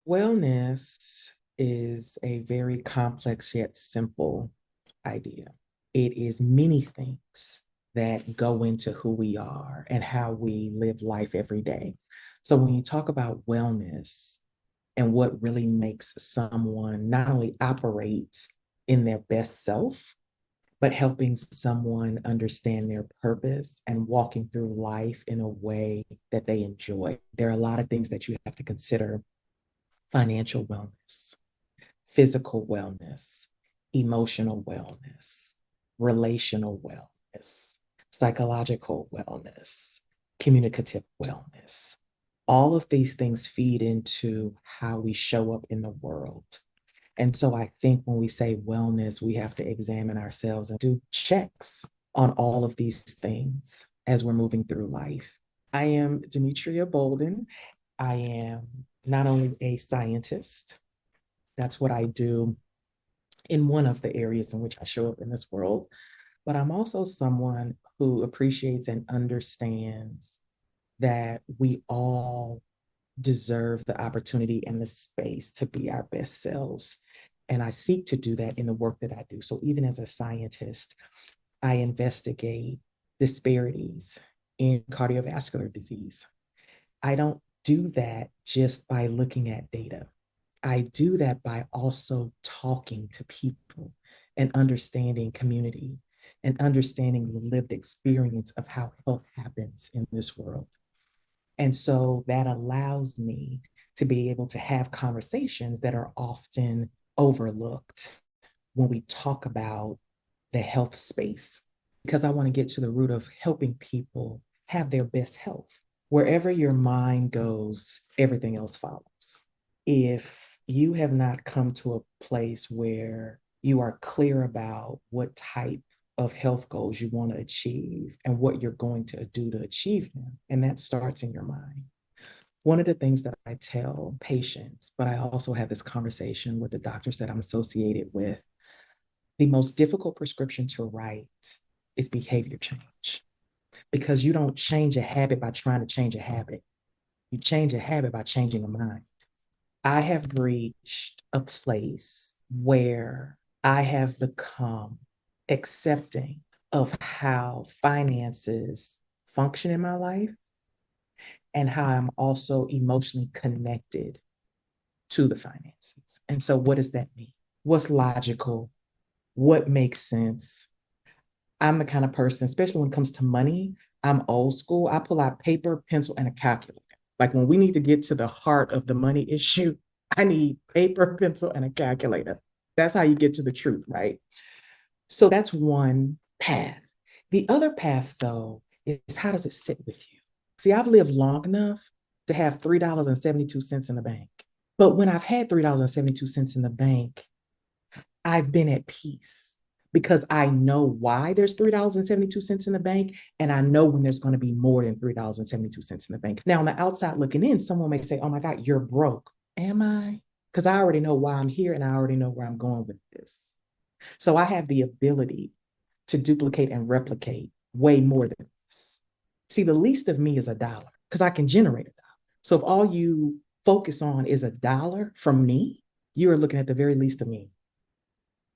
Wellness is a very complex yet simple idea. It is many things that go into who we are and how we live life every day. So, when you talk about wellness and what really makes someone not only operate in their best self, but helping someone understand their purpose and walking through life in a way that they enjoy, there are a lot of things that you have to consider: financial wellness, physical wellness, emotional wellness, relational wellness, psychological wellness, communicative wellness. All of these things feed into how we show up in the world. And so I think when we say wellness, we have to examine ourselves and do checks on all of these things as we're moving through life. I am Demetria Bolden. I am not only a scientist, that's what I do in one of the areas in which I show up in this world, but I'm also someone who appreciates and understands that we all deserve the opportunity and the space to be our best selves. And I seek to do that in the work that I do. So even as a scientist, I investigate disparities in cardiovascular disease. I don't do that just by looking at data. I do that by also talking to people and understanding community and understanding the lived experience of how health happens in this world. And so that allows me to be able to have conversations that are often overlooked when we talk about the health space, because I want to get to the root of helping people have their best health. Wherever your mind goes, everything else follows. If you have not come to a place where you are clear about what type of health goals you want to achieve and what you're going to do to achieve them, and that starts in your mind. One of the things that I tell patients, but I also have this conversation with the doctors that I'm associated with, the most difficult prescription to write is behavior change, because you don't change a habit by trying to change a habit. You change a habit by changing a mind. I have reached a place where I have become accepting of how finances function in my life and how I'm also emotionally connected to the finances. And so, what does that mean? What's logical? What makes sense? I'm the kind of person, especially when it comes to money, I'm old school. I pull out paper, pencil, and a calculator. Like when we need to get to the heart of the money issue, I need paper, pencil, and a calculator. That's how you get to the truth, right? So that's one path. The other path, though, is how does it sit with you? See, I've lived long enough to have $3.72 in the bank. But when I've had $3.72 in the bank, I've been at peace because I know why there's $3.72 in the bank, and I know when there's going to be more than $3.72 in the bank. Now, on the outside looking in, someone may say, "Oh my God, you're broke." Am I? Because I already know why I'm here and I already know where I'm going with this. So I have the ability to duplicate and replicate way more than this. See, the least of me is a dollar because I can generate a dollar. So if all you focus on is a dollar from me, you are looking at the very least of me.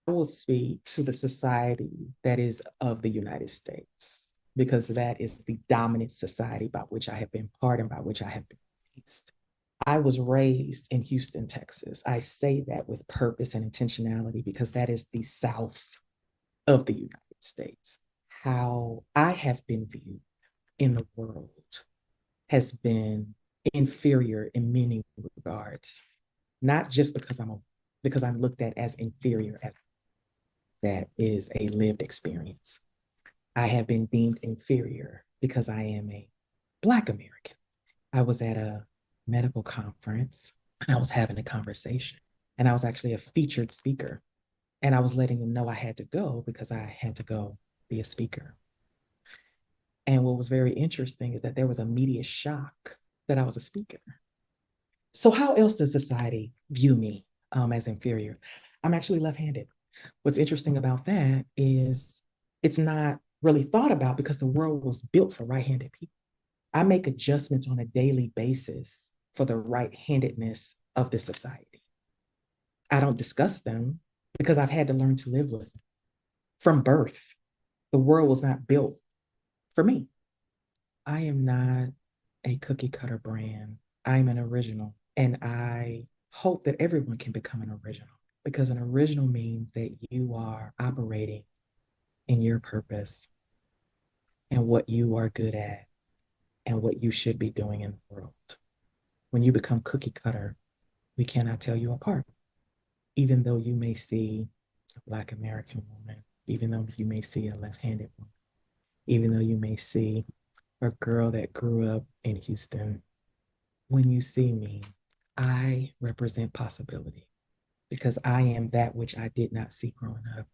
I will speak to the society that is of the United States, because that is the dominant society by which I have been part and by which I have been raised. I was raised in Houston, Texas. I say that with purpose and intentionality because that is the South of the United States. How I have been viewed in the world has been inferior in many regards, not just because I'm looked at as inferior, as that is a lived experience. I have been deemed inferior because I am a Black American. I was at a medical conference and I was having a conversation, and I was actually a featured speaker, and I was letting them know I had to go because I had to go be a speaker. And what was very interesting is that there was a media shock that I was a speaker. So, how else does society view me as inferior? I'm actually left handed. What's interesting about that is it's not really thought about because the world was built for right handed people. I make adjustments on a daily basis for the right handedness of this society. I don't discuss them because I've had to learn to live with them. From birth. The world was not built for me. I am not a cookie cutter brand. I'm an original. And I hope that everyone can become an original because an original means that you are operating in your purpose and what you are good at and what you should be doing in the world. When you become cookie cutter, we cannot tell you apart. Even though you may see a Black American woman, even though you may see a left-handed woman, even though you may see a girl that grew up in Houston, when you see me, I represent possibility because I am that which I did not see growing up.